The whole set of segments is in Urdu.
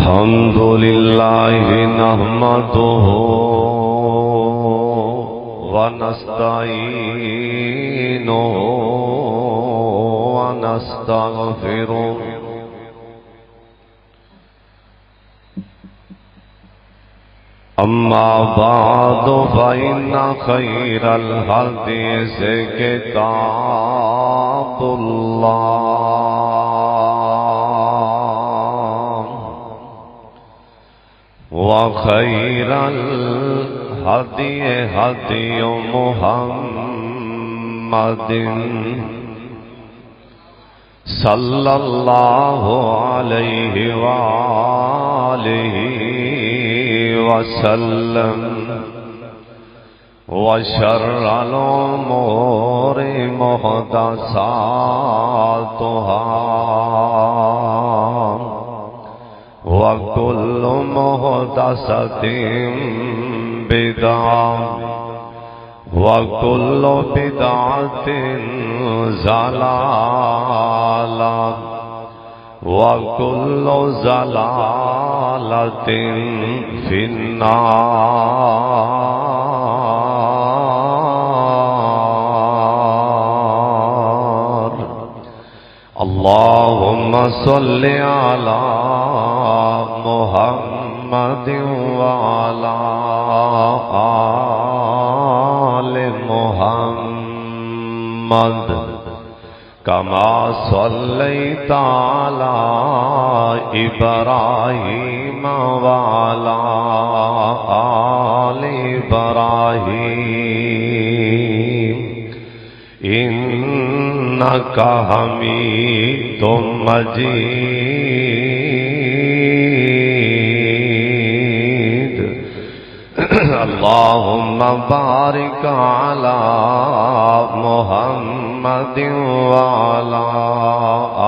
الحمد لله نحمده ونستعينه ونستغفره أما بعد فإن خير الحديث كتاب الله وخير الهدي هدي محمد صلى الله عليه وآله وسلم وشر الأمور محدثاتها وكل محدثة بدعة وكل بدعة ضلالة وكل ضلالة في النار. اللهم صل على محمد وعلى آل محمد كما صليت على إبراهيم وعلى آل إبراهيم إنك حميد مجيد. اللهم بارك على محمد وعلى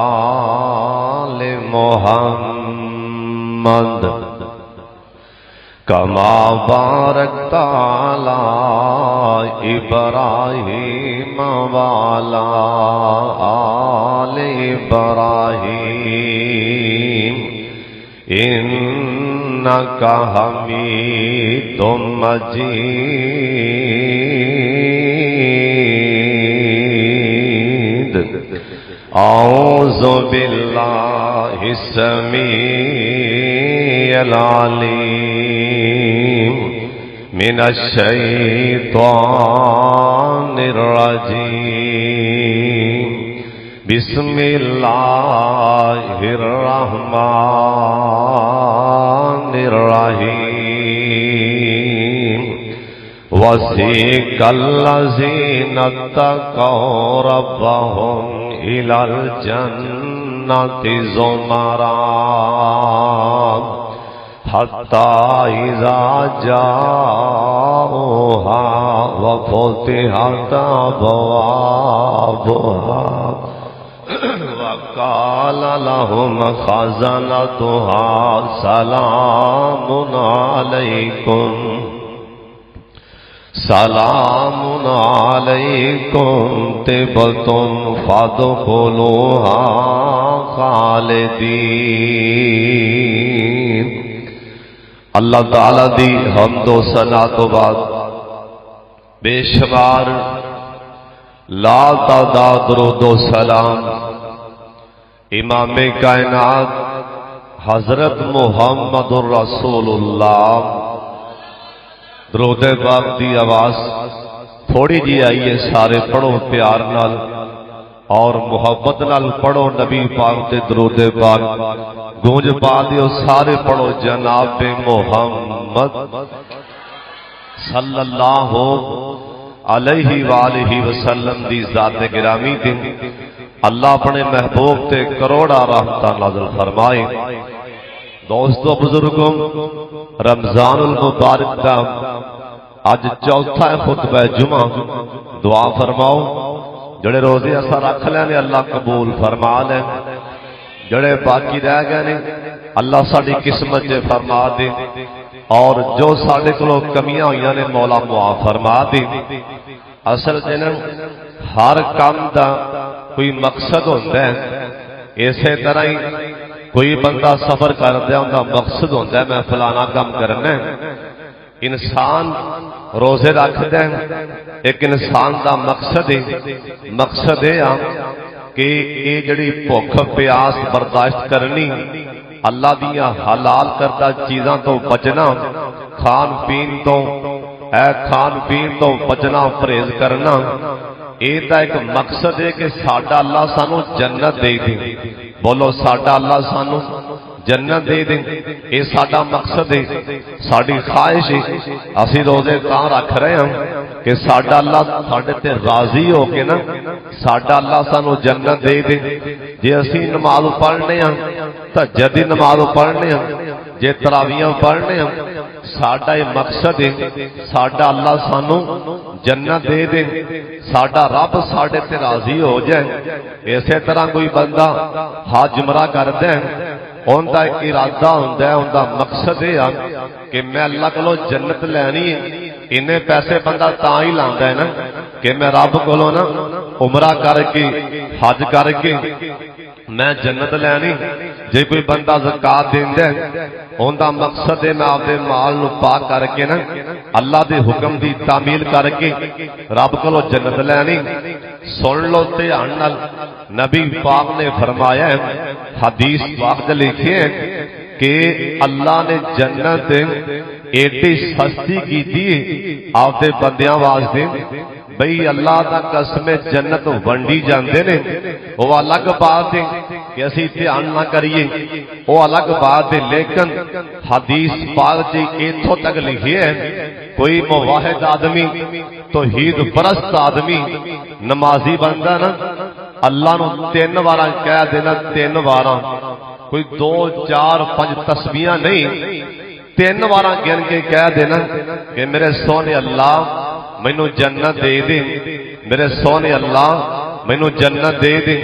آل محمد كما باركت على إبراهيم وعلى آل إبراهيم إنك حميد مجيد. أعوذ بالله السميع العليم من الشيطان الرجيم. بسم الله الرحمن الرحيم. وسيق الذين اتقوا ربهم إلى الجنة زمرا حتى إذا جاءوها وفتحت أبوابها وقال لهم خزنتها سلام عليكم طبتم فادخلوها خالدین. اللہ تعالیٰ دی حمد و ثنا تو بعد بے شمار لا تعداد درود و سلام امام کائنات حضرت محمد الرسول اللہ. درود پاک دی آواز تھوڑی جی آئیے، سارے پڑھو پیار نال اور محبت نال پڑھو. نبی پاک تے درود پاک گونج پا دیو. سارے پڑھو جناب محمد صلی اللہ علیہ وآلہ وسلم دی ذات گرامی دن اللہ اپنے محبوب تے کروڑا رحمتاں نازل فرمائے. دوستو بزرگوں، رمضان المبارک کا اج چوتھا خطبہ جمعہ. دعا فرماؤ جڑے روزے اسا رکھ لینے اللہ قبول فرما لے، جڑے باقی رہ گئے نے اللہ ساری قسمت جے فرما دے، اور جو ساڈے کولوں کمیاں ہوئیاں نے مولا معاف فرما دے. اصل جنم ہر کام دا کوئی مقصد ہوتا ہے، اسی طرح ہی کوئی بندہ سفر کرتا ہے انہا مقصد ہوتا ہے میں فلانا کام کرنا ہے. انسان روزے رکھتا ہے ایک انسان دا مقصد ہے کہ یہ جڑی بھوک پیاس برداشت کرنی اللہ دیاں حلال کردہ چیزاں تو بچنا کھان پین تو بچنا پرہیز کرنا یہ تو ایک مقصد ہے کہ ساڈا اللہ سانو جنت دے دے. بولو ساڈا اللہ سانو جنت دے دے یہ ساڈا مقصد ہے ساڈی خواہش ہے. اسی روزے تاں رکھ رہے ہیں کہ ساڈا اللہ ساڈے تے راضی ہو کے نا ساڈا اللہ سانو جنت دے دے. جے اسی نماز پڑھنے ہاں تہجد دی نماز پڑھنے ہاں جے تراویح پڑھنے ہاں ساڈا یہ مقصد ہے ساڈا اللہ سانو جنت دے دے ساڈا رب ساڈے تے راضی ہو جائے. اسی طرح کوئی بندہ حج عمرہ کردا ہے ان کا ارادہ ہوتا ہے ان کا مقصد یہ کہ میں اللہ کو جنت لینی ہے. انہیں پیسے بندہ تاں ہی لاندا ہے نا کہ میں رب کو نا عمرہ کر کے حج کر کے میں جنت لینی. جے کوئی بندہ زکات دیندا ہے ان کا مقصد ہے میں اپنے مال نو پاک کر کے نا اللہ دے حکم دی تعمیل کر کے رب کو جنت لینی. سن لو دھیان نال نبی پاک نے فرمایا ہے حدیث پاک دے لکھے ہیں کہ اللہ نے جنت ایڈی سستی کی تھی آپ دے بندیاں واسطے بھئی اللہ دا قسم جنت ونڈی جاندے نے وہ الگ بات ہے کہ اسی دھیان نہ کریے وہ الگ بات ہے. لیکن حدیث پاک جی ایتھوں تک لکھی ہے کوئی موحد آدمی توحید پرست آدمی نمازی بندہ نا اللہ نو 3 بار کہہ دینا 3 بار کوئی 2 4 5 تسبیحاں نہیں 3 بار گن کے کہہ دینا کہ میرے سونے اللہ مینوں جنت دے دے میرے سونے اللہ مینوں جنت دے دے.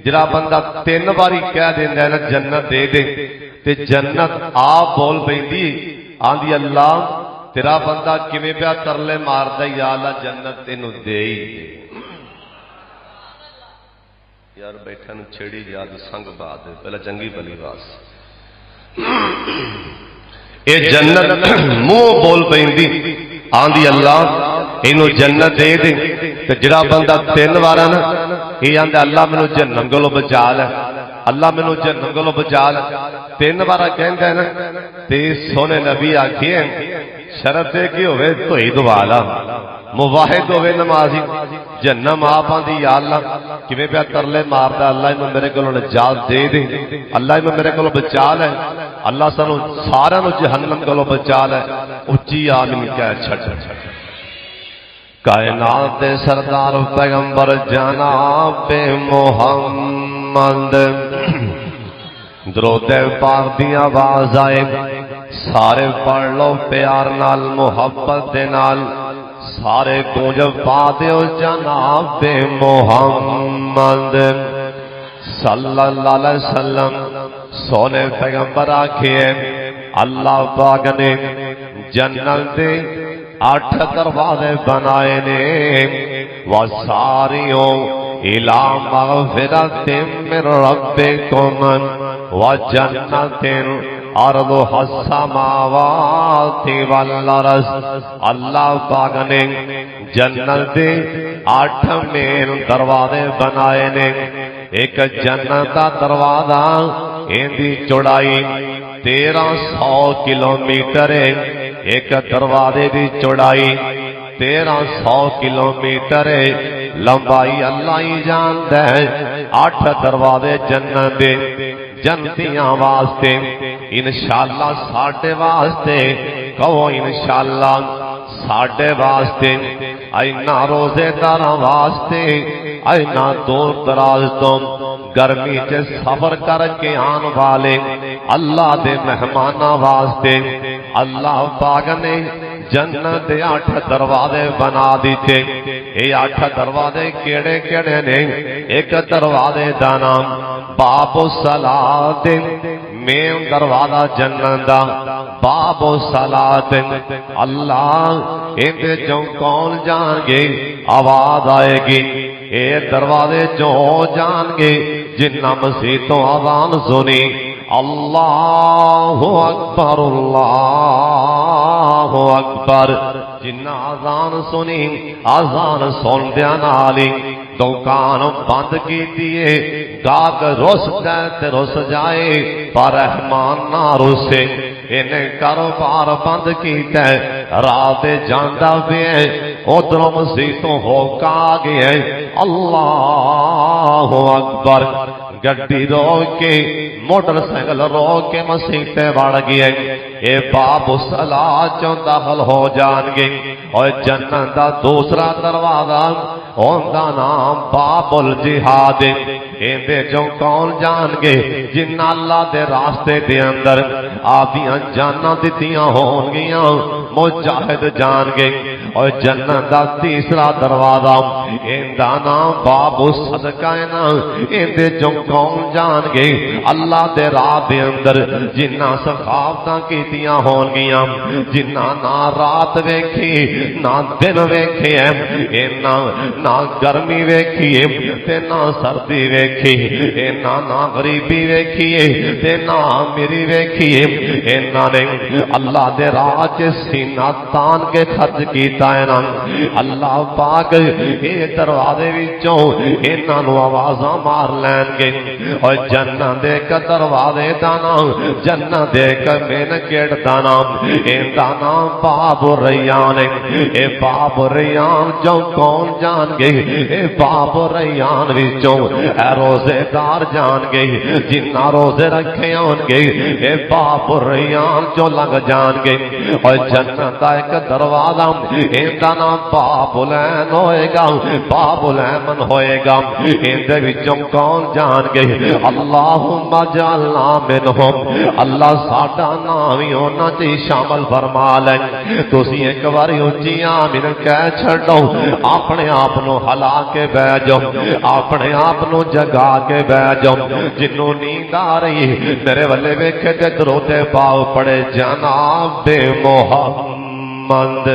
جڑا بندہ 3 باری کہہ دیندا ہے نا جنت دے دے تے جنت آپ بول پیندی آندی اللہ تیرا بندہ کیویں پیا ترلے ماردا یا اللہ جنت تینوں دے ہی یار بیٹھا نو چھیڑی یاد سنگ بات پہلا چنگی بلی باس اے جنت منہ بول پیندی آندی اللہ اینو جنت دے دے تے جڑا بندہ 3 بار نا یہ آندا اللہ مینوں جہنم کولوں بچا لے اللہ مینوں جہنم کولوں بچا لے 3 بار کہندا ہے نا تے سونے نبی آکھے شرط ہے کہ ہوے توحید والا موحد ہوے نمازی جہنم آپ آندی یا اللہ کیویں پیا ترلے ماردا اللہ اینوں میرے کولوں نجات دے دے اللہ اینوں میرے کولوں بچا لے اللہ سانو سارا نو جہنم کولوں بچا لے. اچھی آمین کہہ چھٹ کائنات دے سردار پیغمبر جناب محمد درود پاک دی آواز آئے سارے پڑھ لو پیار نال محبت دے نال سارے گونج پا دیو جناب محمد صلی اللہ علیہ وسلم. سونے پیغمبر آکھے اللہ پاک نے جنت دے 8 دروازے بنائے نے وساریوں الی مغفرت من ربکم وجنت ارضها السماوات والارض. اللہ پاک نے جنت دے 8 مین دروازے بنائے نے. ایک جنت دا دروازہ ایندی چوڑائی 1300 کلومیٹر ہے. ایک دروازے دی چوڑائی 1300 کلومیٹر ہے. لمبائی اللہ ہی جاندا ہے. 8 دروازے جنت دے جنتیاں واسطے انشاءاللہ ساڈے واسطے کہو انشاءاللہ ساڈے واسطے اینا روزے داراں واسطے اینا دور دراز تو گرمی سے سفر کر کے آن والے اللہ دے مہماناں واسطے اللہ پاک نے جنت دے 8 دروازے بنا دیتے. یہ 8 دروازے کیڑے کیڑے نے؟ ایک دروازے دا نام باب الصلاۃ مین دروازہ جنت دا باب الصلاۃ. اللہ اندے چوں کون جان گے آواز آئے گی اے دروازے چوں جان گے جنہ مسیح تو آواز سنی اللہ اکبر اللہ اکبر جنہ آزان سنی آزان سن دیا نالی دکان بند کی دیے گاہک رس تے رس جائے پر رحمان نہ رسے انہیں کاروبار بند کیتا ہے رات جاندا پہ ادھروں مسیتوں ہو کا گیا اللہ اکبر گڈی روک کے موٹر سائیکل روک کے مسیتے بڑھ گئے اے باب صلاح چوں داخل ہو جان گے اور جنت دا دوسرا دروازہ ان دا نام باب الجہاد اندے جو کون جان گے جن اللہ دے راستے دے اندر آدیاں جانا دیتیاں ہون گیاں مجاہد جان گے اور جنت دا تیسرا دروازہ ان دا نام باب صدقہ نا اندے جو کون جان گے اللہ دے راہ دے اندر جنہ سخاوتاں کیتیاں ہون گیاں جنہ نہ رات ویکھی نہ دن ویکھے نہ گرمی ویکھی تے نہ سردی ویکھی نہ غریبی ویکھی تے نہ میری ویکھی انہاں نے اللہ دے راہ چ سینہ تان کے خرچ کیتا ہے نا اللہ پاک اے دروازے وچوں انہاں نو آوازاں مار لین گے اور جنت دے دروازے دا نام جنت دے مین گیٹ دا نام ایندا نام باب ریان اے باب ریان جو کون جان گے اے باب ریان وچوں اے روزے دار جان گے جنہ روزے رکھے ہون گے اے باب ریان جو لگ جان گے اور جنت دا ایک دروازہ ایندا نام باب العین ہوئے گا باب العین ہوئے گا ایندے وچوں کون جان گے اللہم اجعلنا منہم اللہ ساڈا نام ہی ہونا چاہیے شامل فرما لیں تسی ایک باری اونچی آمین کہہ چھڈو اپنے آپ نو ہلا کے بہ جاؤ اپنے آپ نو جگا کے بہ جاؤ جنوں نیند آ رہی میرے والے ویکھے تے درود پاؤ پڑے جناب محمد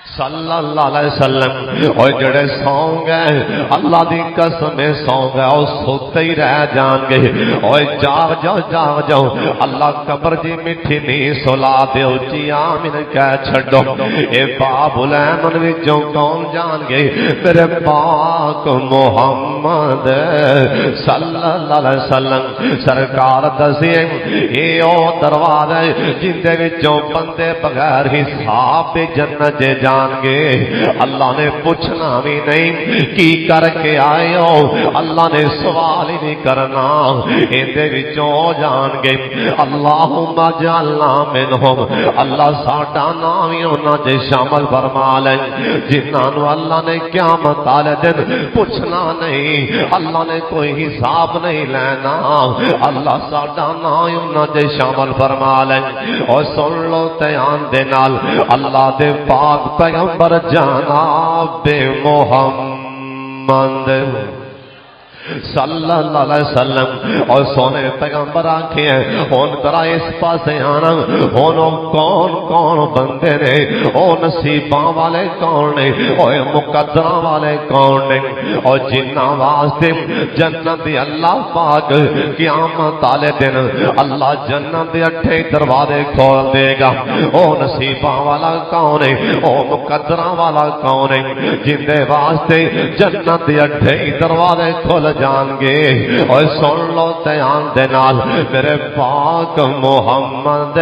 صلی اللہ علیہ وسلم اور جڑے سو گئے اللہ دی قسم سو گئے اور سوتے ہی رہ جان گے اور جاگ جاؤ اللہ قبر دی میٹھی نہیں سلا دے اونچی آمین کہہ چھڈو اے باب العین وچوں کون جان گے میرے پاک محمد صلی اللہ علیہ وسلم سرکار دسے اے او دروازہ جن دے وچوں بندے بغیر حساب دے جنت جان گے اللہ نے پوچھنا بھی نہیں کی کر کے آئے ہو اللہ نے سوال ہی نہیں کرنا اندے وچوں جان گے اللہم اجعلنا منہم اللہ ساڈا نام ہی انہاں دے شامل فرما لیں جنہاں نو اللہ نے قیامت والے دن پوچھنا نہیں اللہ نے کوئی حساب نہیں لینا اللہ ساڈا نام ہی انہاں دے شامل فرما لیں اور سن لو دھیان دے نال اللہ دے پاک پیغمبر جناب محمد صلی اللہ علیہ وسلم اور سونے پیغمبر آنکھیں ہیں ان طرح اس پاسے آنا انہوں کون بندے نے او نصیباں والے کون نے او مقدرہ والے کون نے اور جنہ واسطے جنت دی اللہ پاک قیامت والے دن اللہ جنت دے 8 دروازے کھول دے گا او نصیباں والا کون ہے او مقدرہ والا کون ہے جن دے واسطے جنت دے 8 دروازے کھول جان گے اور سن لو دھیان دے نال میرے پاک محمد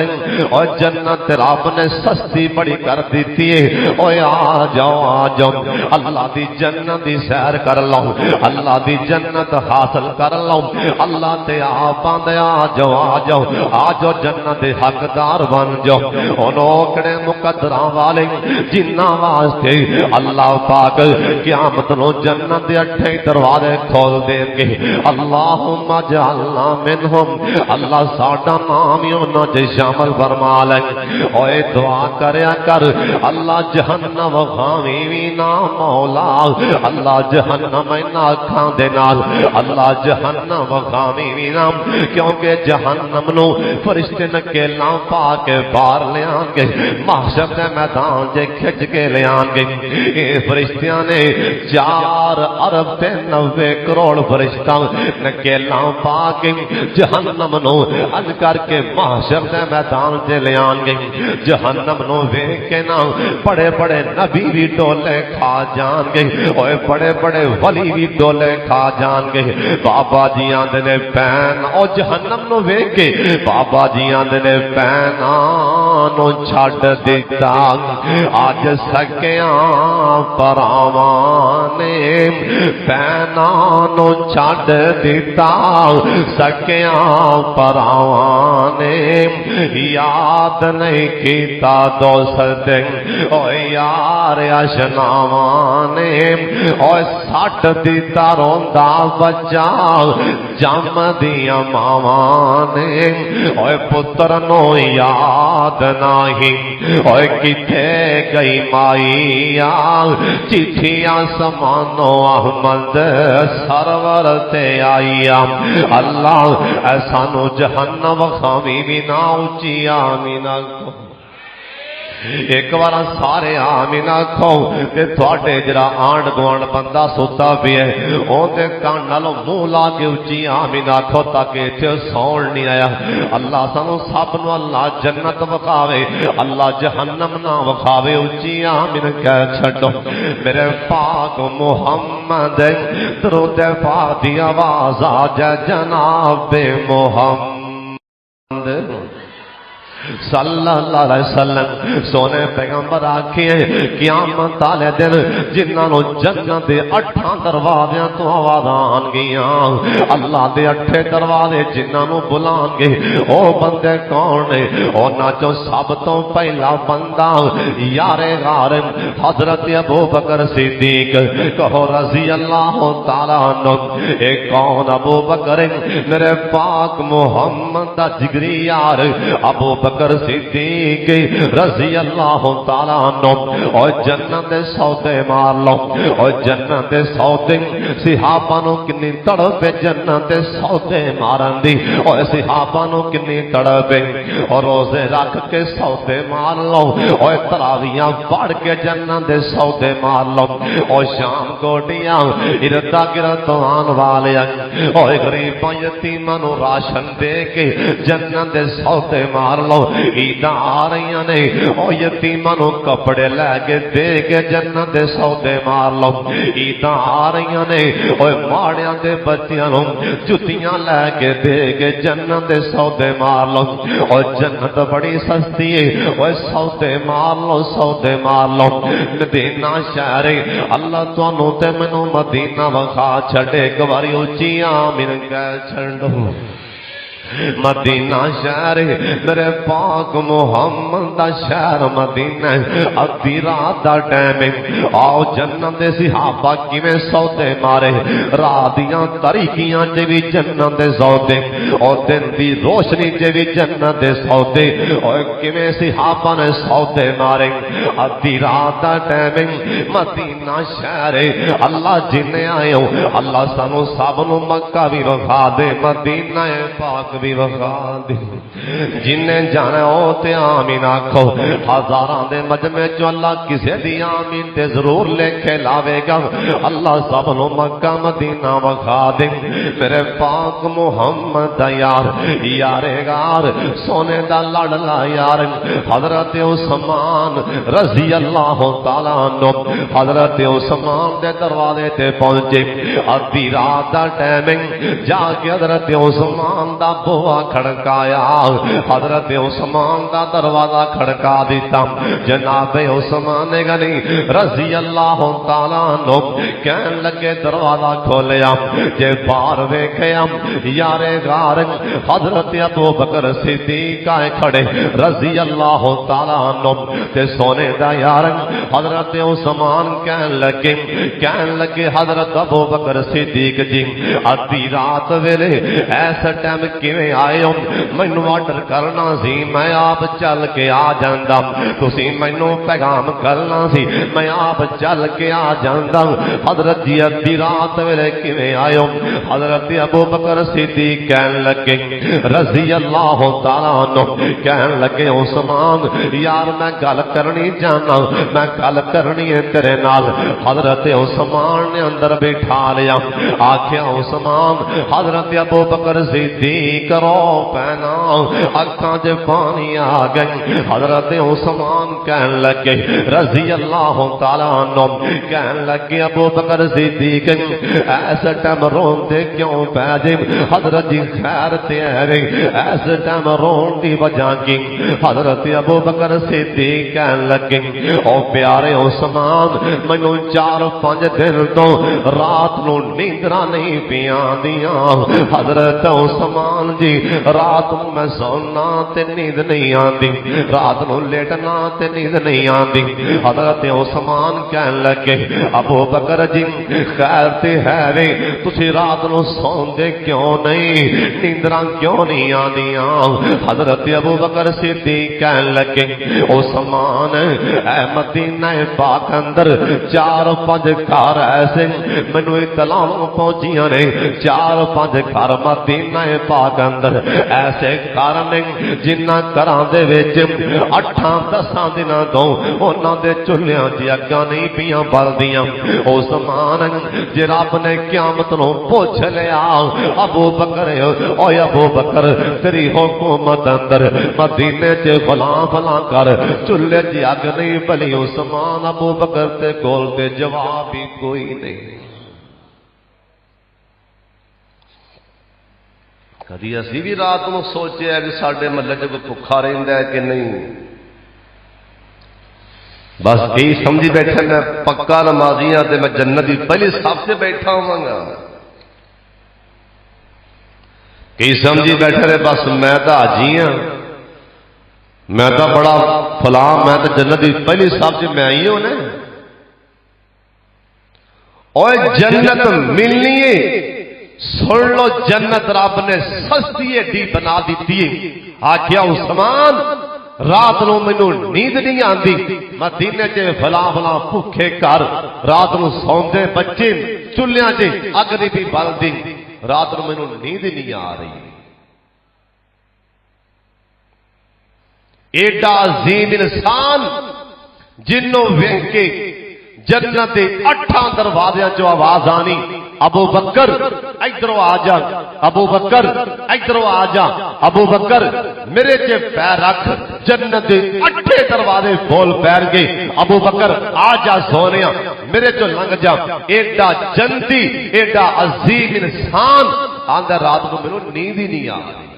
اور جنت رب نے سستی بڑی کر دیتی ہے اوے آ جاؤ اللہ دی جنت دی سیر کر لو اللہ دی جنت حاصل کر لو اللہ تے آپ دے آ جاؤ جنت دے حقدار بن جاؤ انہوں کڑے مقدراں والے جنہ واسطے اللہ پاک قیامت نو جنت دے 8 دروازے کھول دیں گے اللہم اجعلنا منہم اللہ ساڈا نام ہی انہاں دے شامل فرما لیں اوے دعا کریا کر اللہ جہنم خاویں وی نہ مولا اللہ جہنم نہ اکھاں دے نال اللہ جہنم خاویں وی نہ کیونکہ جہنم نو فرشتے نکیلاں پا کے باہر لے آن گے محشر دے میدان جے کھچ کے لے آن گے اے فرشتیاں نے 4 ارب تے 90 کروڑ کول فرشتہ نکیلاں پا کے جہنم نو اج کر کے محشر دے میدان تے لے آن گے جہنم نو ویکھ کے نا بڑے بڑے نبی بھی ڈولے کھا جان گے اوے بڑے بڑے ولی بھی ڈولے کھا جان گے بابا جی آندے نے پین او جہنم نو ویکھ کے بابا جی آندے نے پیناں نو چھڈ دتا اج سکیاں پراواں نے پیناں نو چھڈ دتا سکیاں پراواں نے یاد نہیں کیتا دوست او یار اشناواں نے او سٹ دتا روندا بچہ جم دیاں ماواں نے او پتر نو یاد نہیں او کتے گئی مائی چٹھیاں سمانو احمد سرور تے آئی اللہ ایسا نو جہنم خامی بھی نہ اچھی آمین کو ایک بار سارے آمین آکھو کہ تواڈے جڑا آنڈ گوانڈ بندہ ستا پی ہے اونتے کان نالوں منہ لا کے اچھی آمین آکھو تاکہ ایتھے سون نہیں آیا اللہ سانو سب نو اللہ جنت وکھاوے اللہ جہنم نہ وکھاوے اچھی آمین کہہ چھڈو میرے پاک محمد درود پاک دی آواز آ جائے جناب محمد صلی اللہ علیہ وسلم سونے پیغمبر آکھے قیامت والے دن جنہاں نو جنت دے 8 دروازیاں تو آوازاں آن گیاں اللہ دے 8 دروازے جنہاں نو بلان گے او بندے کون نے انہاں چوں سب تو پہلا بندہ یار غار حضرت ابوبکر صدیق کہو رضی اللہ تعالی عنہ اے کون ابوبکر میرے پاک محمد دا جگری یار ابوبکر صدیق رضی اللہ تعالیٰ عنہ اور جنت دے سودے مار لو اور جنت دے سودے صحابہ نو کنی تڑپے جنت دے سودے مارن دی اور صحابہ نو کنی تڑپے اور روزے رکھ کے سودے مار لو اور تراویاں پڑھ کے جنت دے سودے مار لو اور شام کوٹیاں اردا گردوان والے اور غریباں یتیماں نو راشن دے کے جنت دے سودے مار لو عیداں آ رہی نے او یتیماں نو کپڑے لے کے دے کے جنت دے سودے مار لو عیداں آ رہی نے او ماڑیاں دے بچیاں نو جتیاں لے کے دے کے جنت دے سودے مار لو او جنت بڑی سستی ہے او سودے مار لو مدینہ شہر اللہ تانوں تے مینوں مدینہ وکھا چھڈے ایک واری اونچی آمین کہہ چھڈو مدینہ شہر میرے پاک محمد دا شہر مدینہ ادھی رات دا ٹائم آؤ جنت دے صحابہ کیویں سودے مارے رات دیاں تاریکیاں چ وی جنت دے سودے اور دن دی روشنی چ وی جنت دے سودے اور کیویں صحابہ نے سودے مارے ادھی رات دا ٹائم مدینہ شہر اللہ جنے آئے اللہ سانو سب نو مکہ بھی وکھا دے مدینہ پاک بھی وکھا دے جنہیں جانا ہو تے آمین آکھو ہزاراں دے مجمع چو اللہ کسے دی آمین تے ضرور لے کے لاوے گا اللہ سب نو مکہ مدینہ وکھا دے میرے پاک محمد دا یار غار سونے دا لڑلا یار حضرت عثمان رضی اللہ تعالیٰ عنہ حضرت عثمان دے دروازے تے پہنچے ادھی رات دا ٹائمنگ جا کے حضرت عثمان دا بوا کھڑکایا حضرت عثمان دا دروازہ کھڑکا دیتا جناب عثمان غنی رضی اللہ تعالیٰ عنہ کہن لگے دروازہ کھولیا جے باہر ویکھیا یار غار حضرت ابوبکر صدیق آئے کھڑے رضی اللہ تعالیٰ عنہ تے سونے دا یار حضرت عثمان کہن لگے حضرت ابوبکر صدیق جی ادھی رات ویلے ایسا ٹائم کیویں آئے ہو مینوں آرڈر کرنا سی میں آپ چل کے آ جاندا تسی مینوں پیغام کرنا سی میں آپ چل کے آ جاندا حضرت جی ادھی رات ویلے کیویں آئے ہو حضرت ابو بکر صدیق کہن لگے رضی اللہ تعالیٰ عنہ کہن لگے عثمان یار میں گل کرنی چاہنا میں گل کرنی ہے تیرے نال حضرت عثمان نے اندر بیٹھا لیا آکھیا عثمان حضرت ابو بکر صدیق رو پینا اکھاں چ پانی آ گئی حضرت عثمان کہن لگے رضی اللہ تعالیٰ عنہ کہن لگے ابو بکر صدیق ایسے ٹائم روندے کیوں پے جے حضرت جی خیر تے ایسے ٹائم رون دی وجہ کی حضرت ابو بکر صدیق کہن لگے او پیارے عثمان مینوں 4-5 دن تو رات نو نیندراں نہیں پیاں دیاں حضرت عثمان جی رات نو میں سونا تے نیند نہیں آندی رات نو لیٹنا تے نیند نہیں آندی حضرت عثمان کہن لگے ابو بکر جی خیر تے ہے وے تسی رات نو سوندے کیوں نہیں نیندراں کیوں نہیں آندیاں حضرت ابو بکر صدیق کہن لگے عثمان اے مدینہ پاک اندر 4-5 گھر ایسے مینوں اطلاع پہنچیاں نے 4-5 گھر مدینہ پاک اندر ایسے گھر نے جنہاں گھراں دے وچ 8-10 دناں تو انہاں دے چولہیاں دی اگاں نہیں پیاں بلدیاں عثمان جے رب نے قیامت نو پوچھ لیا ابو بکر اوے ابو بکر تیری حکومت اندر مدینے چ فلاں فلاں کر چولہے دی اگ نہیں بلی عثمان ابو بکر تے کول تے جواب ہی کوئی نہیں کدی اسی بھی رات نو سوچیا کہ ساڈے محلے چ کوئی بھکھا رہندا ہے کہ نہیں بس یہی سمجھی بیٹھے میں پکا نمازی ہاں تے میں جنت دی پہلی صف تے بیٹھا ہواں گا کئی سمجھی بیٹھے رہے بس میں تو حاجی ہاں میں تو بڑا فلاں میں تو جنت دی پہلی صف تے میں آئی ہوں نا اوے جنت ملنی ہے سن لو جنت رب نے سستی ایڈی بنا دیتی ہے آکھیا عثمان رات نو مینوں نیند نہیں آندی مدینے چ فلاں فلاں بھوکے گھر رات نو سوندے بچے چولہیاں چ اگ نہیں بھی بلدی رات نو مینوں نیند نہیں آ رہی ایڈا عظیم انسان جنوں ویکھ کے جنت دے 8 دروازیاں چوں آواز آنی ابو بکر ادھروں آ جا ابو بکر ادھروں آ جا ابو بکر میرے تے پیر رکھ جنت دے 8 دروازے کھول پیر گئے ابو بکر آ جا سونیا میرے تو لنگ جا ایڈا جنتی ایڈا عظیم انسان آندا رات کو مینوں نیند ہی نہیں آ رہی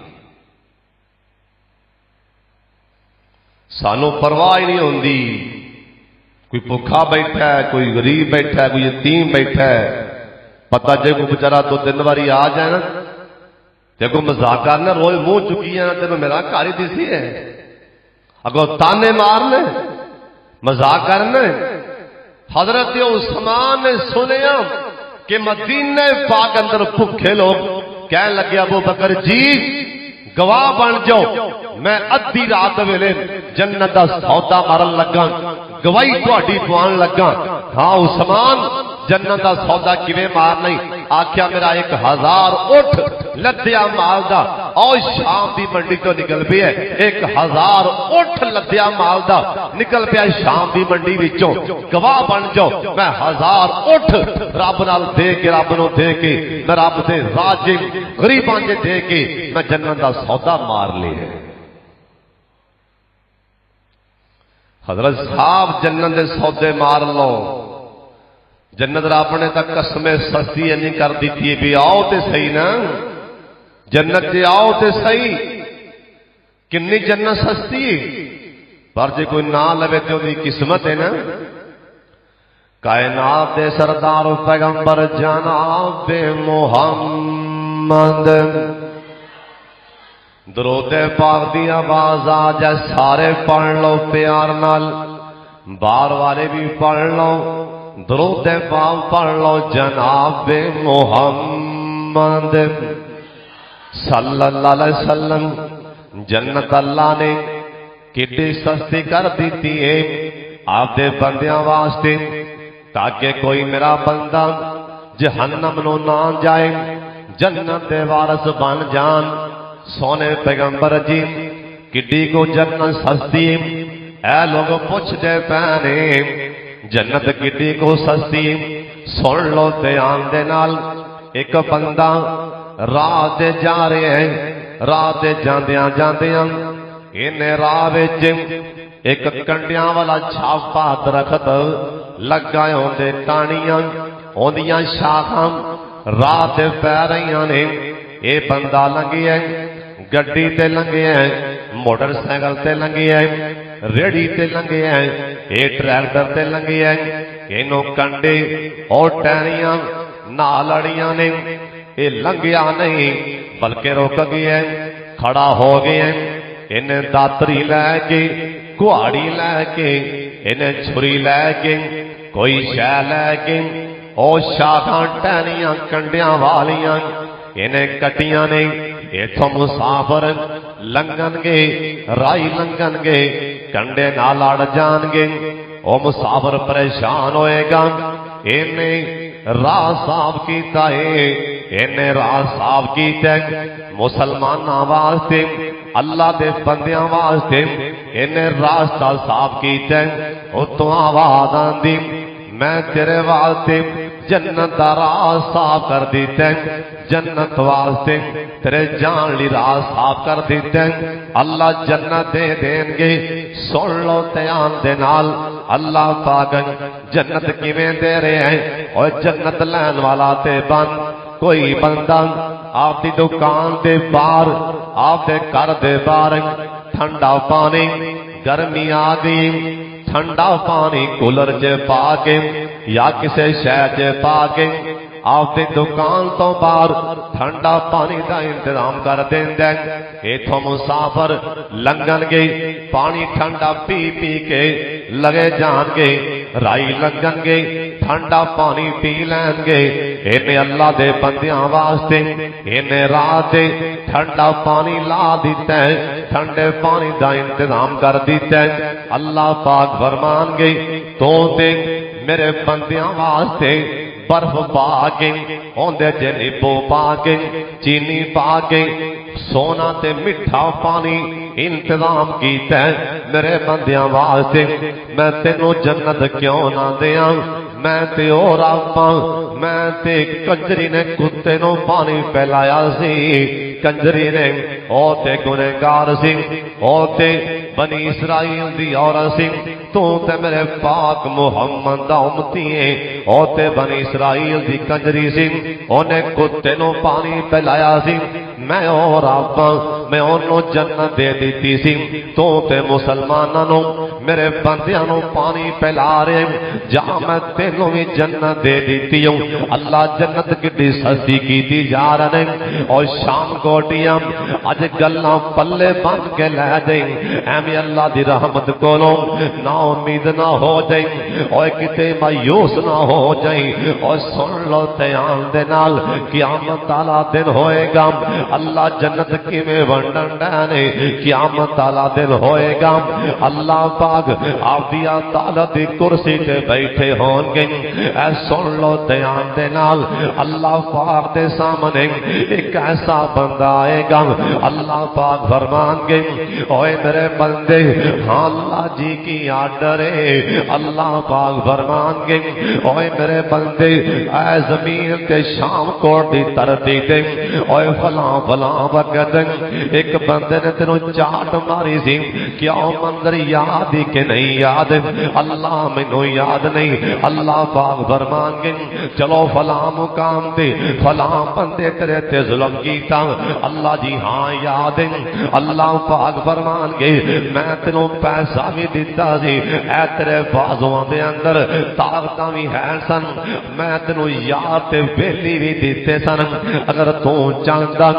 سانو پرواہ ہی نہیں ہوندی کوئی بھوکا بیٹھا ہے کوئی غریب بیٹھا ہے کوئی یتیم بیٹھا ہے پتہ جے کوئی بچارا 2-3 باری آ جائے نا تے کوئی مذاق کرنا روئے منہ چکی ہے نا تینوں میرا گھر ہی دسی ہے اگوں تانے مارنے مذاق کرنا حضرت عثمان نے سنیا کہ مدینہ پاک اندر بھوکے لوگ کہنے لگے ابو بکر جی گواہ بن جاؤ میں ادھی رات ویلے جنت دا سودا مارن لگا گواہی تہاڈی دوان لگا ہاں عثمان جنت دا سودا کیویں مارنا آکھیا میرا 1000 اٹھ لدیا مال دا او شام دی منڈی تو نکل پیا 1000 اٹھ لدیا مال دا نکل پیا شام دی منڈی وچوں گواہ بن جاؤ میں 1000 اٹھ رب نال دے کے رب نو دے کے میں رب دے راج غریباں دے دے کے میں جنت دا سودا مار لیا حضرت صاحب جنت دے سودے مار لو جنت رب نے تک قسمیں سستی نہیں کر دیتی بھی آؤ تے صحیح نا جنت تے آؤ تے صحیح کنی جنت سستی پر جے کوئی نہ لوے تے اودی قسمت ہے نا کائنات دے سردار پیغمبر جناب محمد درود پاک دی آواز آ جائے سارے پڑھ لو پیار نال بار والے بھی پڑھ لو درود پاک پڑھ لو جناب محمد صلی اللہ علیہ وسلم جنت اللہ نے کتنی سستی کر دیتی ہے آپ دے بندیاں واسطے تاکہ کوئی میرا بندہ جہنم نو نہ جائے جنت دے وارث بن جان سونے پیغمبر جی کڈی کو جنت سستی اے لوگ پوچھ دے پینے جنت کڈی کو سستی سن لو دھیان دے نال ایک بندہ راہ تے جا رہے ہیں راہ تے جاندیاں جاندیاں انہیں راہ وچ ایک کنڈیاں والا چھاپا درخت لگائے ہوندے ٹانیاں ہوندیاں شاخاں راہ تے پہ رہیاں نے اے بندہ لنگی ہے گڈی تے لنگی ہے موٹر سائیکل تے لنگی ہے ریڑی تے لنگی ہے اے ٹریکٹر تے لنگی ہے انہوں کنڈے اور ٹہنیاں نہ لڑیاں نے اے لنگیا نہیں بلکہ رک گئے کھڑا ہو گئے انہیں داتری لے کے کہاڑی لے کے انہیں چھری لے کے کوئی شے لے کے او شاخاں ٹہنیاں کنڈیاں والیاں انہیں کٹیاں نے ایتھوں مسافر لنگن گے رائی لنگن گے کنڈے نہ لڑ جان گے او مسافر پریشان ہوئے گا انہیں راہ صاف کیتا ہے انہیں راہ صاف کیتا ہے مسلماناں واسطے اللہ دے بندیاں واسطے انہیں راستہ صاف کیتا ہے اتوں آواز آندی میں تیرے واسطے جنت دا راہ صاف کر دیتا ہے جنت واسطے تیرے جان لی راہ صاف کر دیتا ہے اللہ جنت دے دیں گے سن لو دھیان دے نال اللہ پاک جنت کیویں دے رہے ہیں اور جنت لین والا تے بند کوئی بندہ آپ دی دکان دے باہر آپ دے گھر دے باہر ٹھنڈا پانی گرمی آ گئی ٹھنڈا پانی کولر چ پا کے یا کسی شہر چ پا کے آپ دی دکان تو باہر ٹھنڈا پانی دا انتظام کر دیندا ہے ایتھوں مسافر لنگن گے پانی ٹھنڈا پی پی کے لگے جان گے رائی لنگن گے ٹھنڈا پانی پی لین گے انہیں اللہ دے بندیاں واسطے انہیں راہ تے ٹھنڈا پانی لا دیتا ہے ٹھنڈے پانی دا انتظام کر دیتا ہے اللہ پاک فرمان گے تو تے میرے بندیاں واسطے برف پا کے اوندے تے نیبو پا کے چینی پا کے سونا تے میٹھا پانی انتظام کیتا ہے میرے بندیاں واسطے میں تینوں جنت کیوں نہ دیاں میں تے اور آپاں میں تے کنجری نے کتے نو پانی پہلایا سی کنجری نے او تے گنہگار سی او تے بنی اسرائیل دی عورت سی تو تے میرے پاک محمد دا امتی ہے او تے بنی اسرائیل دی کنجری سی اونے کتے نو پانی پہلایا سی میں اور آپاں میں انہوں جنت دے دیتی سی تو تے مسلماناں نو میرے بندیاں نو پانی پہلا رہے جہاں میں تینوں بھی جنت دے دیتی ہوں اللہ جنت کی سستی کیتی جا رہے اور شام کوٹیاں اج گلاں پلے بن کے لے دیں ایویں اللہ دی رحمت کولوں نا امید نہ ہو جائیں اور کتے مایوس نہ ہو جائیں اور سن لو دھیان دے نال قیامت والا دن ہوئے گا اللہ جنت کیویں ونڈن ڈے قیامت والا دن ہوئے گا اللہ پاک آپ دی عدالت دی کرسی تے بیٹھے ہون گے اے سن لو دھیان دے نال اللہ پاک دے سامنے ایک ایسا بندہ آئے گا اللہ پاک فرمان گے اوے میرے بندے ہاں اللہ جی کی آرڈر ہے اللہ پاک فرمان گے اوے میرے بندے اے زمین تے شام کوٹ دی ترتی تے اوے فلاں فلاں وقت ایک بندے نے تینوں چاٹ ماری سی کیا منظر یاد ہی کہ نہیں یاد اللہ مینوں یاد نہیں اللہ پاک فرمان گے چلو فلاں مقام تے فلاں بندے تیرے تے ظلم کیتا اللہ جی ہاں یاد اللہ پاک فرمان گے میں تینوں پیسہ بھی دیتا سی اے تیرے بازواں دے اندر طاقتاں بھی ہے سن میں تینوں یار تے ویلی بھی دیتے سن اگر تو چاہندا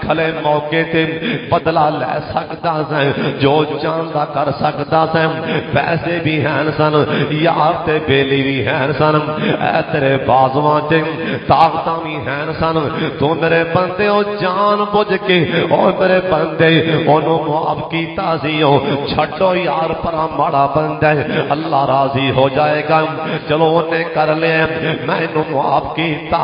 کھلے موقع تے بدلا لے سکتا سیں، جو چاہتا کر سکتا سیں، پیسے بھی ہیں سن، یار تے بیلی بھی ہیں سن، اے تیرے بازواں تے طاقتاں بھی ہیں سن، تو میرے بندے او جان بوجھ کے او میرے بندے انہوں معاف کیتا سی، چھٹو یار پرا ماڑا بندہ ہے، اللہ راضی ہو جائے گا، چلو انہیں کر لے میں انہوں معاف کیتا،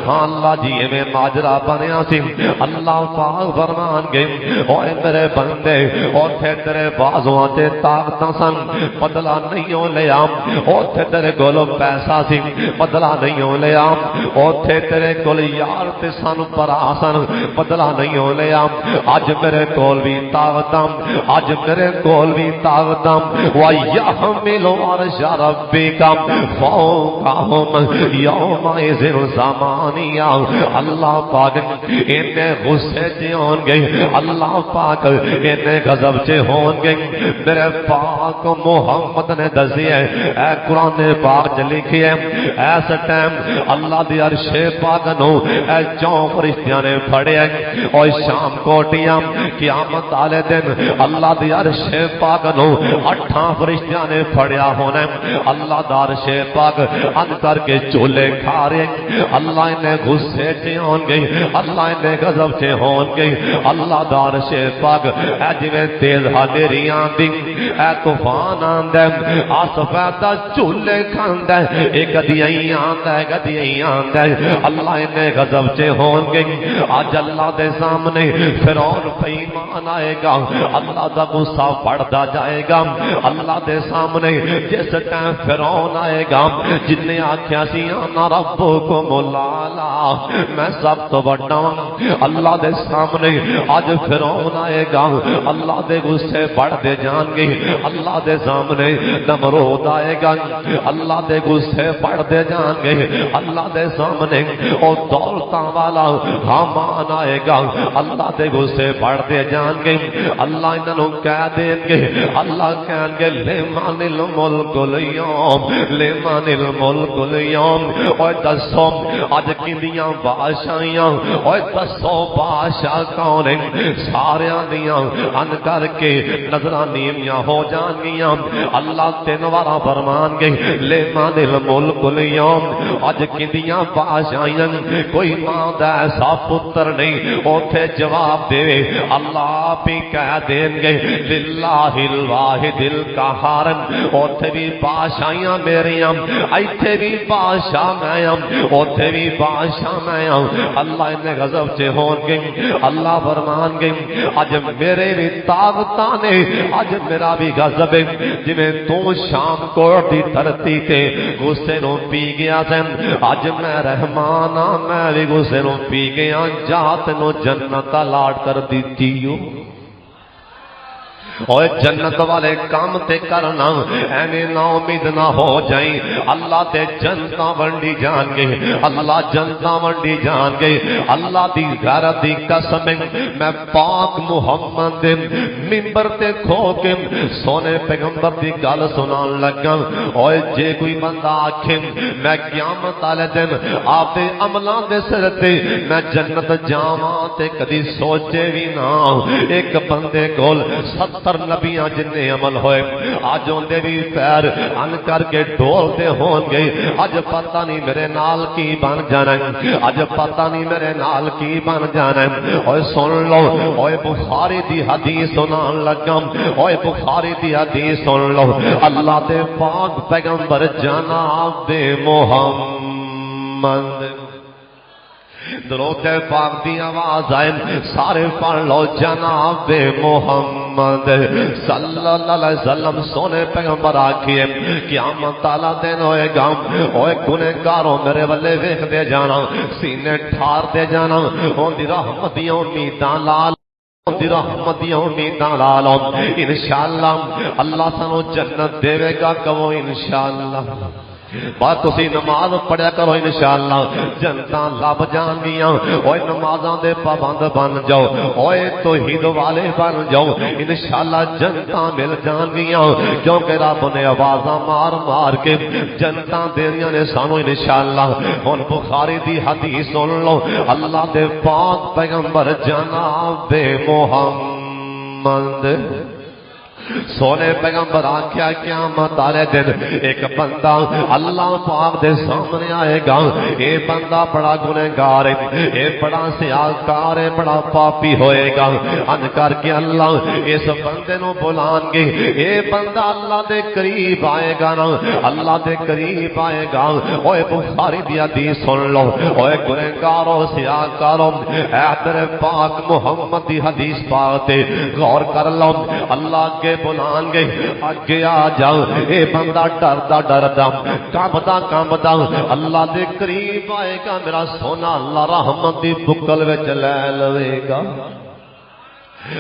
ہاں اللہ جی میں ماجرا بنیا سی، اللہ پاک فرمان گئے اوے میرے بندے اوتھے تیرے بازواں تے طاقتاں سن، بدلا نہیں ہو لیا، اوتھے تیرے کول پیسہ سی، بدلا نہیں ہو لیا، اوتھے تیرے کول یار تے سن پرا سن، بدلا نہیں ہو لیا، اج میرے کول بھی طاقتاں، اج میرے کول بھی طاقتاں، وَيَحْمِلُ عَرْشَ رَبِّكَ فَوْقَهُمْ يَوْمَئِذٍ ثَمَانِيَةٌ، اللہ پاک انہیں غصے چے ہون گے، اللہ پاک انہیں غضب چے ہون گے، میرے پاک محمد نے دسی ہے، اے قرآن پاک چ لکھی ہے، ایس ٹائم اللہ دی عرش پاک نو اے چون فرشتیاں نے پھڑے ہیں، اور شام کوٹیاں قیامت والے دن اللہ دی عرش پاک نو 8 فرشتیاں نے پھڑیا ہونا، اللہ دا عرش پاک ان کر کے چولے کھا رہے، اللہ انہیں غصے چے ہون گے، اللہ انہیں غضب چے ہون گے، اللہ دا عرش پاک اے جویں تیز ہنیری آندی، اے طوفان آندا ہے، آسفیدا چولے کھاندا ہے، اے گدیاں آندا ہے، گدیاں آندا ہے، اللہ انہیں غضب چے ہون گے، آج اللہ دے سامنے فرعون پہ ایمان آئے گا، اللہ دا غصہ بڑھتا جائے گا، اللہ دے سامنے جس ٹائم فرعون آئے گا جن نے آکھیا سی انا ربکم الاعلی میں سب تو بڑا ہوں، اللہ دے سامنے آج فرعون آئے گا، اللہ دے غصے بڑھتے جان گے، اللہ دے سامنے نمرود آئے گا، اللہ دے غصے بڑھتے جان گے، اللہ دے سامنے اور دولتاں والا حامان آئے گا، اللہ دے غصے بڑھتے جان گے، اللہ انہوں کہہ دیں گے، اللہ کہیں گے لمن الملک اليوم، لمن الملک اليوم، اور دسو اج کیندیاں بادشاہیاں، اور دسو بادشاہ کون ہیں، ساریاں دیاں ان کر کے نظراں نیمیاں ہو جان گیاں، اللہ 3 وارا فرمان گے لمن الملک اليوم، اج کیندیاں بادشاہیاں، کوئی ماں دا ایسا پتر نہیں اوتھے جواب دے، اللہ بھی کہہ دیں گے للہ الواحد القہار، اوتھے بھی بادشاہیاں میریاں، ایتھے بھی بادشاہ میں ہوں، اوتھے بھی بادشاہ میں ہوں، اللہ انہیں غضب سے ہون گے، اللہ فرمان گے اج میرے بھی طاقتاں نے، اج میرا بھی غضب ہے، جویں تو شام کوٹ دی دھرتی تے غصے نو پی گیا سن، اج میں رحمان ہاں میں بھی غصے نو پی گیا، جات نو جنت لاٹ کر دیتی ہوں، اور جنت والے کام تے کرنا ایویں نا امید نہ ہو جائیں، اللہ تے جنتاں ونڈی جان گے، اللہ جنتاں ونڈی جان گے، اللہ دی غیرت دی قسم میں پاک محمد دے منبر تے کھو کے سونے پیغمبر دی گل سنان لگا، اور جے کوئی بندہ آکھے میں قیامت والے دن آپ دے عملاں دے سر تے میں جنت جاواں تے کدی سوچے بھی نہ، ایک بندے کول 70 نبیاں جننے عمل ہوئے، آج ہوندے بھی پیر ان کر کے ڈولتے ہون گے، آج پتہ نہیں میرے نال کی بن جانا ہے، آج پتہ نہیں میرے نال کی بن جانا ہے، اوے سن لو، اوے بخاری دی حدیث سنان لگا، اوے بخاری دی حدیث سن لو، اللہ دے پاک پیغمبر جناب دے محمد، درود پاک دی آواز آئے سارے پڑھ لو، جناب محمد صلی اللہ علیہ وسلم سونے پیغمبر آکھیے قیامت تعالی دن ہوئے گا، اوے گنہگاروں میرے والے ویکھ دے جانا، سینے ٹھار دے جانا، اون دی رحمت دی امیداں لال دی رحمت دی امیداں لالو، انشاءاللہ اللہ سانو جنت دے گا، کہو انشاءاللہ، بس تسی نماز پڑھیا کرو انشاءاللہ جنتاں لب جان گیاں اوے نمازاں دے پابند بن جاؤ اوے توحید والے بن جاؤ انشاءاللہ جنتاں مل جان گیاں کیونکہ رب نے آوازاں مار مار کے جنتاں دیاں نے سانو انشاءاللہ ہن بخاری دی حدیث سن لو اللہ دے پاک پیغمبر جناب محمد سونے پیغمبر آکھیا قیامت والے دن ایک بندہ اللہ پاک دے سامنے آئے گا اے بندہ بڑا گنہگار ہے اے بڑا سیاکار ہے بڑا پاپی ہوئے گا ان کر کے اللہ اس بندے نو بلان گے اے بندہ اللہ دے قریب آئے گا نا اللہ دے قریب آئے گا اوے بخاری دی حدیث سن لو اوے گنہگارو سیاکارو اے تیرے پاک محمد دی حدیث پاک تے غور کر لو اللہ کے بلان گے اگے آ جاؤ اے بندہ ڈردا ڈردا کانبدا کانبدا اللہ دے قریب آئے گا میرا سونا اللہ رحمت دی بکل وچ لے لوے گا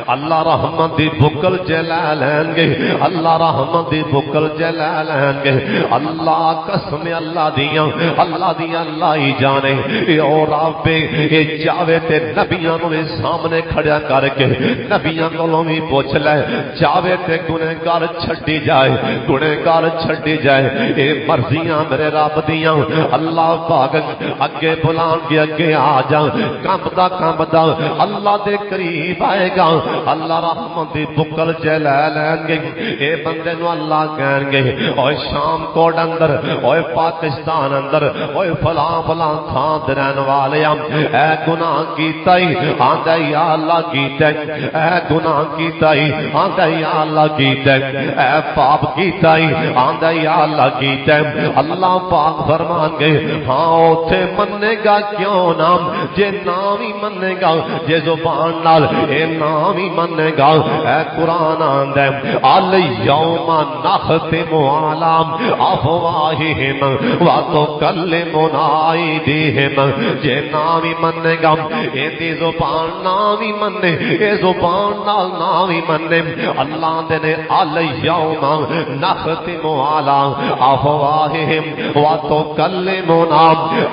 اللہ رحمت دی بکل جلا لین گے اللہ رحمت دی بکل جلا لین گے اللہ قسم اللہ دیاں اللہ ہی جانے او رب اے جاوے تے نبیاں نو سامنے کھڑیا کر کے نبیاں کولوں وی پوچھ لے جاوے تے گنہگار چھڈی جائے گنہگار چھڈی جائے اے مرضیاں میرے رب دیاں اللہ پاک اگے بلان کے اگے آ جا کانبدا کانبدا اللہ دے قریب آئے گا اللہ رحمت دی بکل جلا لین گے اے بندے نو اللہ کہن گے اوے شام کوٹ اندر اوے پاکستان اندر اوے فلاں فلاں تھان تے رہن والے اے گناہ کیتا ہی آندا یا اللہ کیتا اے گناہ کیتا ہی آندا یا اللہ کیتا اے پاپ کیتا ہی آندا یا اللہ کیتا اللہ پاک فرمان گے ہاں اوتھے منے گا کیوں نہ جے نام ہی منے گا جے زبان نال اے نام ہی منے گا اے قرآن آندے الیوم نختم علی افواہہم وتکلمنا ایدیہم جے نام ہی منے گا اے دی زبان نام ہی منے اے زبان نال نام ہی منے اللہ دے نے الیوم نختم علی افواہہم وتکلمنا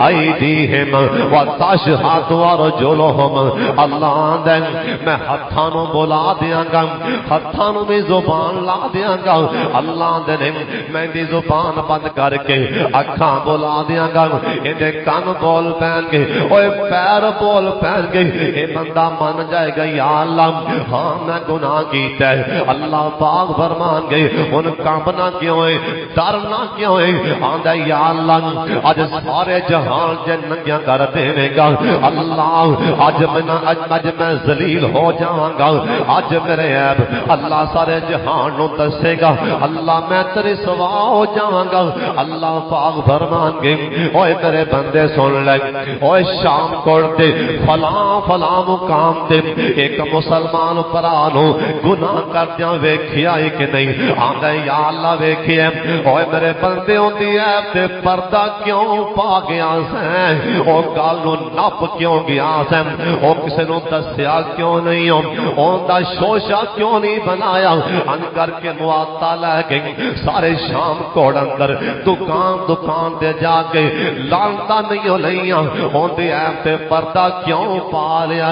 ایدیہم وتشہد ارجلہم اللہ دے میں ہتھاں نو بلا دیاں گا ہتھاں نو بھی زبان لا دیاں گا اللہ دے نے میں دی زبان بند کر کے اکھاں بلا دیاں گا اے کان بول پین گے اوے پیر بول پین گے اے بندہ من جائے گا یا اللہ ہاں میں گناہ کیتا ہے اللہ پاک فرمان گے ان کانپنا کیوں ہے ڈرنا کیوں ہے آندا یا اللہ اج سارے جہان جے ننگیاں کر دیویں گا اللہ اج میں ذلیل ہو جاواں گا اج میرے عیب اللہ سارے جہان نو دسے گا اللہ میں تیرے سوا ہو جاواں گا اللہ پاک فرمان گے اوے میرے بندے سن لے اوے شام کوٹ تے فلاں فلاں مقام تے ایک مسلمان بھرا نو گناہ کردیاں ویکھیا ہے کہ نہیں آندا یا اللہ ویکھیا اوے میرے بندے ہوندی عیب تے پردہ کیوں پا گیا سیں او گل نو نپ کیوں گیا سیں او کسے نو دسیا کیوں نہیں اوندا شوشا کیوں نہیں بنایا ان کر کے مواتا لے گئی سارے شام کوڑ اندر دکان دکان دے جا کے لانتا نہیں ہو لئیاں اوندے ایپ تے پردہ کیوں پا لیا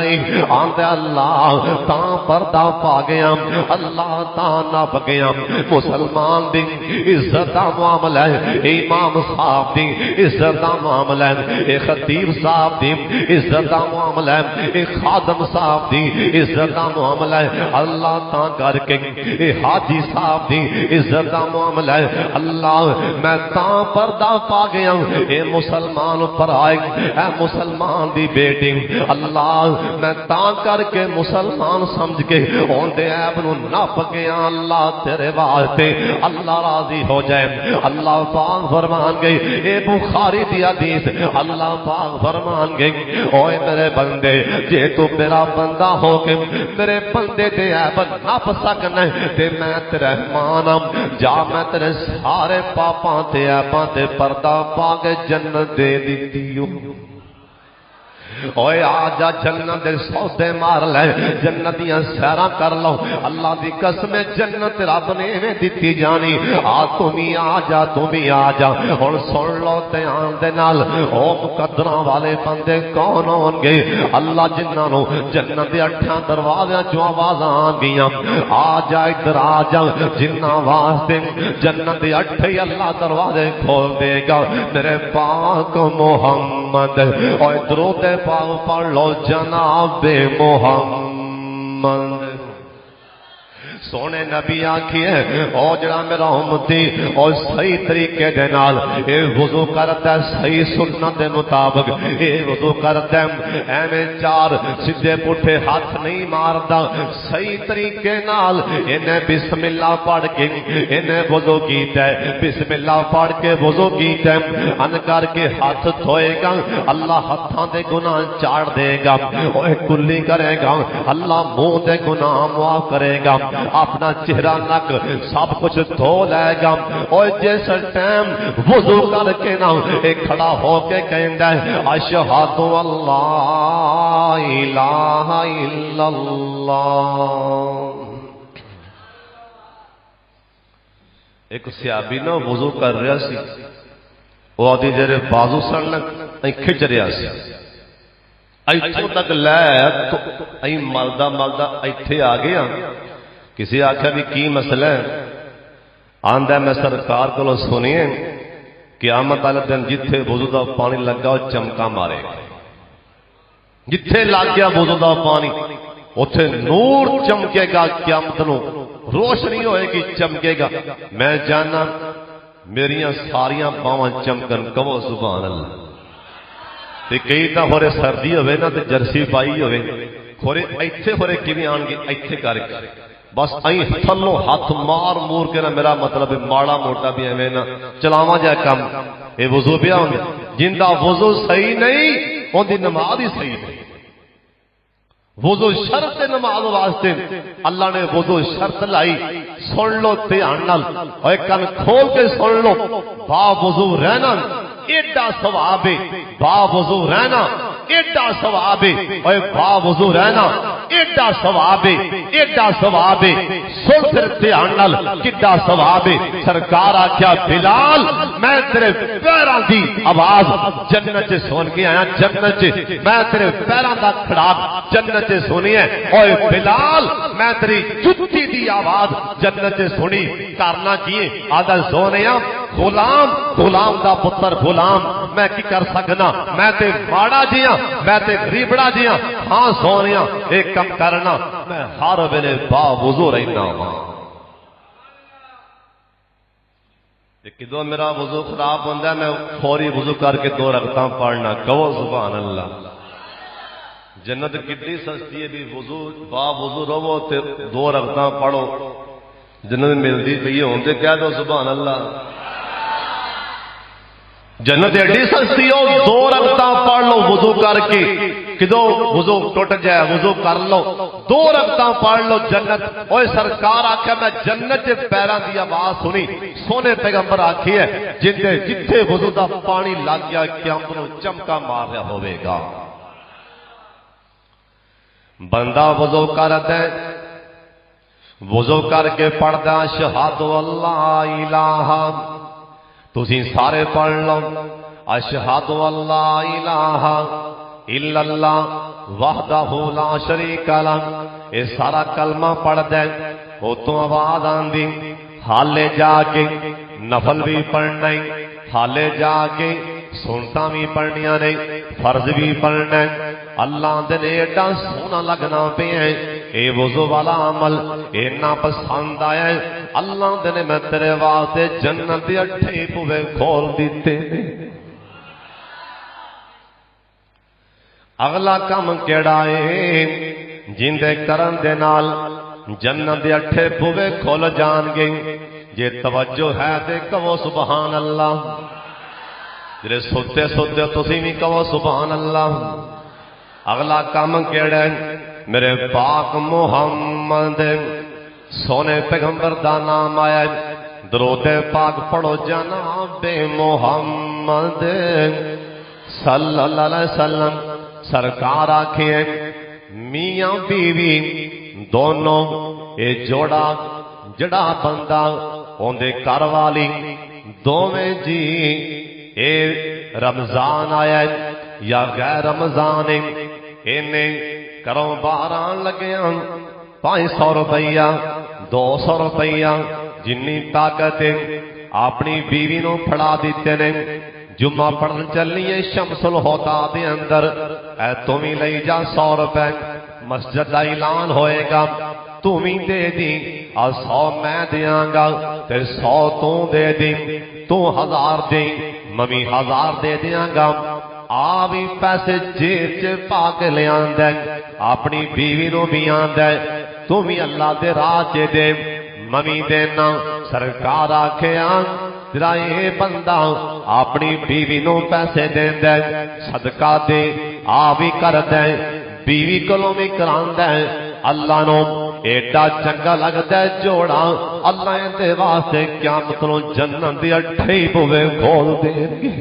آندے اللہ تاں پردہ پا گیا اللہ تاں نپ گیا مسلمان دی عزت دا معاملہ ہے امام صاحب دی عزت دا معاملہ ہے اے خطیب صاحب دی عزت دا معاملہ ہے اے خادم صاحب دی عزت دا معاملہ ہے اللہ تاں کر کے اے حاجی صاحب دی عزت دا معاملہ ہے اللہ میں تاں پردہ پا گیا اے مسلمان پر آئے اے مسلمان دی بیٹی اللہ میں تاں کر کے مسلمان سمجھ کے اوندے عیب نو نپ گیا اللہ تیرے واسطے اللہ راضی ہو جائے اللہ پاک فرمان گئی اے بخاری دی حدیث اللہ پاک فرمان گئی اوے میرے بندے جے تو میرا بندہ ہو کے میرے بندے دے عیب نپ سکنا تے میں تیرے مانم جا میں تیرے سارے پاپاں تے عیباں تے پردہ پا کے جنت دے دیتی ہوں اوے آجا جنت دے سودے مار لے، جنتیاں سیراں کر لو، اللہ دی قسم جنت رب نے ایویں دتی جانی، آ تم ہی آجا تم ہی آجا۔ ہن سن لو دھیان دے نال، او مقدراں والے بندے کون ہون گے؟ اللہ جنہاں نو جنت دے 8 دروازیاں چوں آوازاں آ گئیاں، آجا ادھر آجا، جنہاں واسطے جنت دے 8 ہی اللہ دروازے کھول دے گا۔ میرے پاک محمد اور درود پاک پڑھ لو جناب محمد۔ سونے نبی آکھیے او جڑا میرا امتی اور صحیح طریقے دے نال اے وضو کرتا ہے صحیح سنت دے مطابق، اے وضو کرتا ہے ایویں 4 سیدھے پٹھے ہاتھ نہیں ماردا، صحیح طریقے نال انہیں بسم اللہ پڑھ کے انہیں وضو کیتا ہے، بسم اللہ پڑھ کے وضو کیتا ہے، ان کر کے ہاتھ دھوئے گا، اللہ ہاتھاں دے گناہ چاڑ دے گا، اوے کلی کرے گا، اللہ منہ دے گناہ معاف کرے گا، اپنا چہرہ نک سب کچھ دھو لے گا۔ اور جس ٹائم وضو کر کے نا ایک کھڑا ہو کے کہندا ہے اشہد اللہ الہ الا اللہ۔ ایک صحابی نا وضو کر رہا سی، وہ آدھی جڑے بازو سن کھچ رہا سی، ایتھوں تک لے تو ملدا ملدا ایتھے آ گیا۔ کسی آخیا بھی کی مسئلہ ہے؟ آندا میں سرکار کو سنیے قیامت والے دن جتھے وضو دا پانی لگا وہ چمکا مارے گا، جتھے لگ گیا وضو دا پانی اتھے نور چمکے گا، قیامت نو روشنی ہوئے گی، چمکے گا۔ میں جانا میریاں ساریاں باواں چمکن، کہو سبحان اللہ۔ تے کئی تا ہورے سردی ہوئے نا تے جرسی پائی ہوئے، ہورے ایتھے ہورے کیویں آن گے؟ ایتھے کر کے بس این تھلوں ہاتھ مار مور کے نا، میرا مطلب ماڑا موٹا بھی ایویں نا چلاواں جا کم، اے وضو پیا ہوندا۔ جندا وضو صحیح نہیں اون دی نماز ہی صحیح نہیں۔ وضو شرط نماز واسطے اللہ نے وضو شرط لائی، سن لو دھیان نال، اوے کن کھول کے سن لو، با وضو رہنا ایڈا ثواب ہے، با وضو رہنا ایڈا ثواب ہے، اوے با وضو رہنا ایڈا ثواب ہے، ایڈا ثواب ہے۔ سن پھر دھیان نال کڈا ثواب ہے۔ سرکار آکھیا بلال میں تیرے پیراں دی آواز جنت چ سن کے آیا، جنت چ میں تیرے پیراں دا کھڑاک جنت چ سنی ہے، اوے بلال میں تیری جُتی دی آواز جنت چ سنی، کرنا کیے؟ آدھا سونیا غلام، غلام دا پتر غلام، میں کی کر سکنا؟ میں تے ماڑا جیاں، میں تے غریبڑا جیاں، ہاں سونیا ایک کم کرنا، میں ہر ویلے با وضو رہنا ہوں۔ کدو میرا وضو خراب ہوتا ہے میں فوری وضو کر کے 2 رکعتاں پڑھنا، کہو سبحان اللہ۔ جنت کتنی سستی ہے بھی، وضو با وضو رہو تے 2 رکعتاں پڑھو، جنت ملتی پئی ہوندے کہہ دو سبحان اللہ۔ جنت ایڈی سستی ہو، 2 رکعتاں پڑھ لو وضو کر کے، کدو وضو ٹوٹ جائے وضو کر لو، 2 رکعتاں پڑھ لو جنت۔ اوے سرکار آکھیا میں جنت دے پیراں دی آواز سنی، سونے پیغمبر آکھی ہے جتھے وضو دا پانی لگ گیا قیامت نو چمکا مار رہا ہوے گا۔ بندہ وضو کردا ہے، وضو کر کے پڑھدا اشہد اللہ الہ، تسی سارے پڑھ لو اشہد اللہ الہ الا اللہ وحدہ لا شریک لہ، اے سارا کلمہ پڑھ دے، او تو آواز آندی، حالے جا کے نفل بھی پڑھنا ہے، حالے جا کے سنتا بھی پڑھنیاں نے، فرض بھی پڑھنا ہے۔ اللہ دے ایڈا سونا لگنا پہ ہے، اے وضو والا عمل اینا پسند آیا ہے، اللہ دے نے میں تیرے واسطے جنت دے 8 بوئے کھول دیتے۔ اگلا کام کیڑا ہے جن دے کرن دے نال جنت دے 8 بوئے کھول جان گے، جے توجہ ہے تے کہو سبحان اللہ، جے سوتے سوتے تسی بھی کہو سبحان اللہ۔ اگلا کام کیڑا ہے میرے پاک محمد سونے پیغمبر دا نام آیا ہے، درود پاک پڑھو جناب محمد صلی اللہ علیہ وسلم، سرکار آکھے میاں بیوی دونوں اے جوڑا جڑا بندہ اوندے گھر والی دوویں جی اے رمضان آیا ہے یا غیر رمضان ہے انہیں کروں باران لگیاں 500 روپیہ 200 روپیہ جنی طاقت ہے اپنی بیوی نو پھڑا دیتے نے جمعہ پڑھن چلیے شمس الہدا دے اندر اے تمہیں لئی جا 100 روپے مسجد کا اعلان ہوئے گا تمہیں دے دی اور 100 میں دیاں گا تے 100 تو دے دی تو 1000 دی ممی 1000 دے دیاں گا آ بھی پیسے جیب چ پا کے لے آندا اپنی بیوی نو بھی آندا تم ہی اللہ دے راہ چ دے ممی دینا سرکار آکھیا تیرا یہ بندہ اپنی بیوی نو پیسے دیندا صدقہ دے آ بھی کردا بیوی کولوں بھی کراندا اللہ نو ایڈا چنگا لگتا ہے جوڑا اللہ دے واسطے قیامت نو جنت دی اٹھئی بوے کھول دیں گے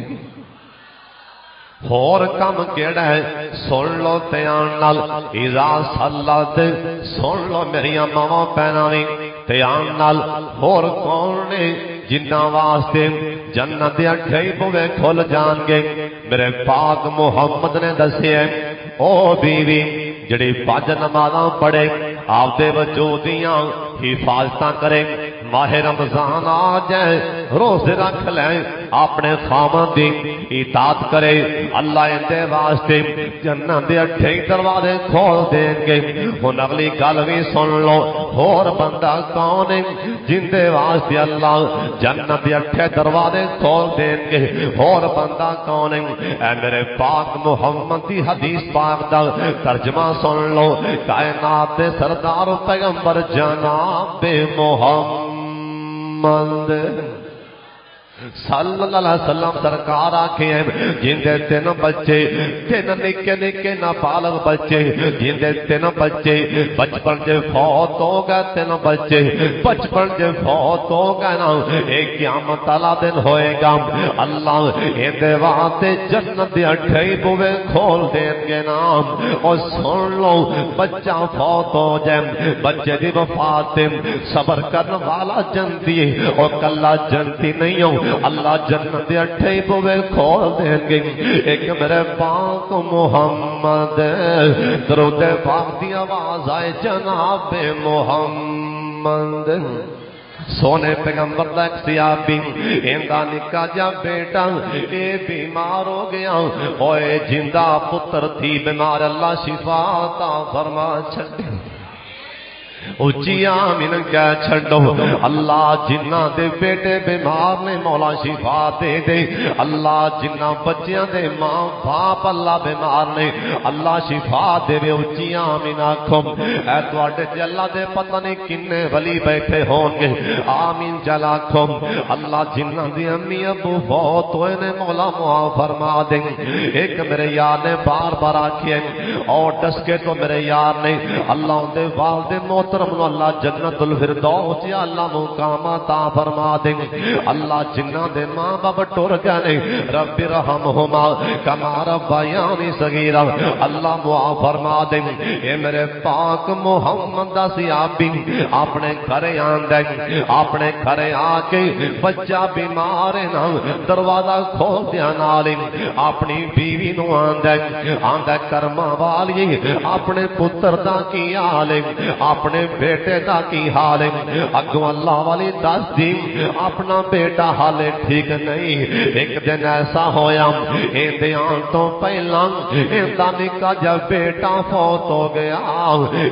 اور کم کیڑا ہے سن لو تیان نال اذا صلات سن لو میری ماواں بہناں وی تیان نال اور کون نے جنہ واسطے جنت دے اٹھئی بوے کھل جان گے میرے پاک محمد نے دسیا او بیوی جڑی 5 نمازاں پڑھے آپ دے وجودیاں حفاظتاں کرے ماہ رمضان آ جائے روزے رکھ لیں اپنے خامن دی اطاعت کرے اللہ اندے واسطے جنت دے 8 دروازے کھول دیں گے ہن اگلی گل بھی سن لو اور بندہ کون ہے جن دے واسطے اللہ جنت دے 8 دروازے کھول دیں گے اور بندہ کون ہے اے میرے پاک محمد دی حدیث پاک دا ترجمہ سن لو کائنات دے سردار پیغمبر جناب محمد صلی اللہ علیہ وسلم سرکار آکھے ہیں جن دے 3 بچے 3 نکے نکے نابالغ بچے جن دے 3 بچے بچپن سے فوت ہو گئے 3 بچے بچپن سے فوت ہو گئے نا ایک قیامت والا دن ہوئے گا اللہ ان دے واسطے جنت دے 8 بوے کھول دیں گے نا اور سن لو بچہ فوت ہو جائے بچے دی وفات صبر کرنے والا جنتی اور کلا جنتی نہیں ہو اللہ جنت دے 8 بوے کھول دیں گے ایک میرے پاک محمد درود پاک دی آواز آئے جناب محمد سونے پیغمبر دا ایک صحابی ایندا نکا جا بیٹا اے بیمار ہو گیا اوئے جندہ پتر تھی بیمار اللہ شفا عطا فرما چھڈے اچھی آمین کہہ چھڑو اللہ جنہ دے بیٹے بیمار نے مولا شفا دے دے اللہ جنہ بچیاں دے ماں باپ اللہ بیمار نے اللہ شفا دے وے اچھی آمین آکھو اے تواڈے تے اللہ دے پتہ نہیں کنے ولی بیٹھے ہون گے آمین چلا آکھو اللہ جنہ دی امی ابو فوت ہوئے نے مولا معاف فرما دے ایک میرے یار نے بار بار آکھیا اور ڈس کے تو میرے یار نے اللہ دے والد موت محترم اللہ جنت الفردوس یا اللہ مقام عطا فرما دے اللہ جنہ دے ماں باپ ٹر گئے رب رحمہما کما ربیانی صغیرا اللہ معاف فرما دے اے میرے پاک محمد دا صحابی اپنے گھر آندا اپنے گھر آ کے بچہ بیمار نا دروازہ کھول دیا نال اپنی بیوی نو آندا کرما والی اپنے پتر دا کی حال اپنے بیٹے دا کی حال اگوں اللہ والی دس دی اپنا بیٹا حال ٹھیک نہیں ایک دن ایسا ہویا ایندے آن تو پہلا ایندا نکا جا بیٹا فوت ہو گیا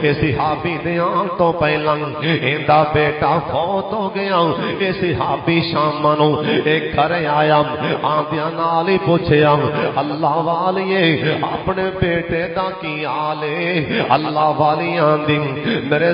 اے صحابی دے آن تو پہلا ایندا بیٹا فوت ہو گیا اے صحابی شام نو ایک گھر آیا آندیاں نال ہی پوچھیا اللہ والی اپنے بیٹے دا کی حال اللہ والی آندی میرے